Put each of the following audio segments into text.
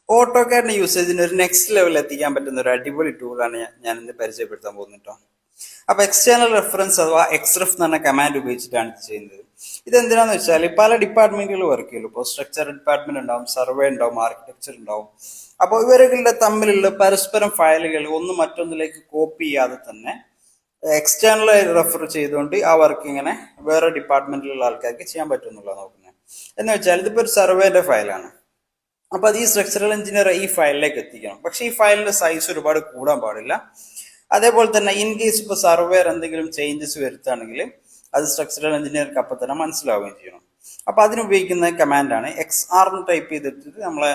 ഓട്ടോകാഡിന്റെ യൂസേജിന് ഒരു നെക്സ്റ്റ് ലെവലിൽ എത്തിക്കാൻ പറ്റുന്ന ഒരു അടിപൊളി ടൂളാണ് ഞാൻ ഇന്ന് പരിചയപ്പെടുത്താൻ പോകുന്നത് കേട്ടോ. അപ്പൊ എക്സ്റ്റേണൽ റെഫറൻസ് അഥവാ എക്സ്റെഫ് എന്ന് പറഞ്ഞ കമാൻഡ് ഉപയോഗിച്ചിട്ടാണ് ഇത് ചെയ്യുന്നത്. ഇതെന്തിനാന്ന് വെച്ചാൽ പല ഡിപ്പാർട്ട്മെന്റുകൾ വർക്ക് ചെയ്യുള്ളൂ. ഇപ്പോൾ സ്ട്രക്ചർ ഡിപ്പാർട്ട്മെന്റ് ഉണ്ടാവും, സർവേ ഉണ്ടാവും, ആർക്കിടെക്ചർ ഉണ്ടാവും. അപ്പോൾ ഇവരുടെ തമ്മിലുള്ള പരസ്പരം ഫയലുകൾ ഒന്ന് മറ്റൊന്നിലേക്ക് കോപ്പി ചെയ്യാതെ തന്നെ എക്സ്റ്റേണലായി റെഫർ ചെയ്തുകൊണ്ട് ആ വർക്ക് ഇങ്ങനെ വേറെ ഡിപ്പാർട്ട്മെന്റിലുള്ള ആൾക്കാർക്ക് ചെയ്യാൻ പറ്റും എന്നുള്ളത് നോക്കുന്നത്. എന്ന് വെച്ചാൽ ഇതിപ്പോ ഒരു സർവേന്റെ ഫയലാണ്. അപ്പൊ അത് ഈ സ്ട്രക്ചറൽ എഞ്ചിനീയർ ഈ ഫയലിലേക്ക് എത്തിക്കണം. പക്ഷെ ഈ ഫയലിന്റെ സൈസ് ഒരുപാട് കൂടാൻ പാടില്ല. അതേപോലെ തന്നെ ഇൻ കേസ് ഇപ്പോൾ സർവേർ എന്തെങ്കിലും ചേഞ്ചസ് വരുത്തുകയാണെങ്കിൽ അത് സ്ട്രക്ചറൽ എഞ്ചിനീയർക്ക് അപ്പം തന്നെ മനസ്സിലാവുകയും ചെയ്യണം. അപ്പൊ അതിനുപയോഗിക്കുന്ന കമാൻഡാണ് XR എന്ന് ടൈപ്പ് ചെയ്തിട്ട് നമ്മളെ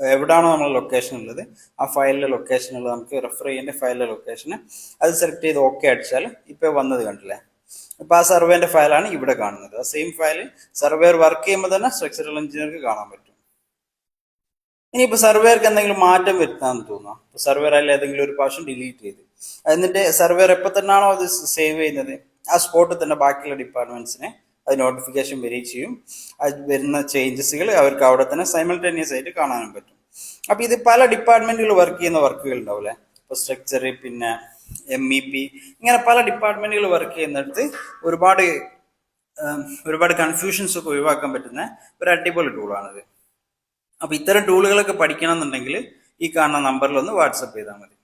എവിടാണോ നമ്മളെ ലൊക്കേഷൻ ഉള്ളത് ആ ഫയലിലെ ലൊക്കേഷൻ ഉള്ളത് നമുക്ക് റെഫർ ചെയ്യേണ്ട ഫയലിലെ ലൊക്കേഷന് അത് സെലക്ട് ചെയ്ത് ഓക്കെ അടിച്ചാൽ ഇപ്പൊ വന്നത് കണ്ടില്ലേ. ഇപ്പൊ ആ സർവേന്റെ ഫയലാണ് ഇവിടെ കാണുന്നത്. ആ സെയിം ഫയൽ സർവേർ വർക്ക് ചെയ്യുമ്പോൾ തന്നെ സ്ട്രക്ചറൽ എഞ്ചിനീയർക്ക് കാണാൻ പറ്റും. ഇനിയിപ്പോ സർവേർക്ക് എന്തെങ്കിലും മാറ്റം വരുത്താന്ന് തോന്നുക, ഇപ്പൊ സർവേർ അതിൽ ഏതെങ്കിലും ഒരു പ്രാവശ്യം ഡിലീറ്റ് ചെയ്ത് എന്നിട്ട് സർവേർ എപ്പോൾ തന്നെയാണോ അത് സേവ് ചെയ്യുന്നത് ആ സ്പോട്ടിൽ തന്നെ ബാക്കിയുള്ള ഡിപ്പാർട്ട്മെന്റ്സിനെ അത് നോട്ടിഫിക്കേഷൻ വരികയും ചെയ്യും. അത് വരുന്ന ചേഞ്ചസുകൾ അവർക്ക് അവിടെ തന്നെ സൈമൾട്ടേനിയസ് ആയിട്ട് കാണാനും പറ്റും. അപ്പൊ ഇത് പല ഡിപ്പാർട്ട്മെന്റുകൾ വർക്ക് ചെയ്യുന്ന വർക്കുകൾ ഉണ്ടാവില്ലേ. ഇപ്പൊ സ്ട്രക്ചർ, പിന്നെ MEP, ഇങ്ങനെ പല ഡിപ്പാർട്ട്മെന്റുകൾ വർക്ക് ചെയ്യുന്നിടത്ത് ഒരുപാട് കൺഫ്യൂഷൻസ് ഒക്കെ ഒഴിവാക്കാൻ പറ്റുന്ന ഒരു അടിപൊളി ടൂളാണിത്. അപ്പൊ ഇത്തരം ടൂളുകളൊക്കെ പഠിക്കണം എന്നുണ്ടെങ്കിൽ ഈ കാണുന്ന നമ്പറിൽ ഒന്ന് വാട്സപ്പ് ചെയ്താൽ മതി.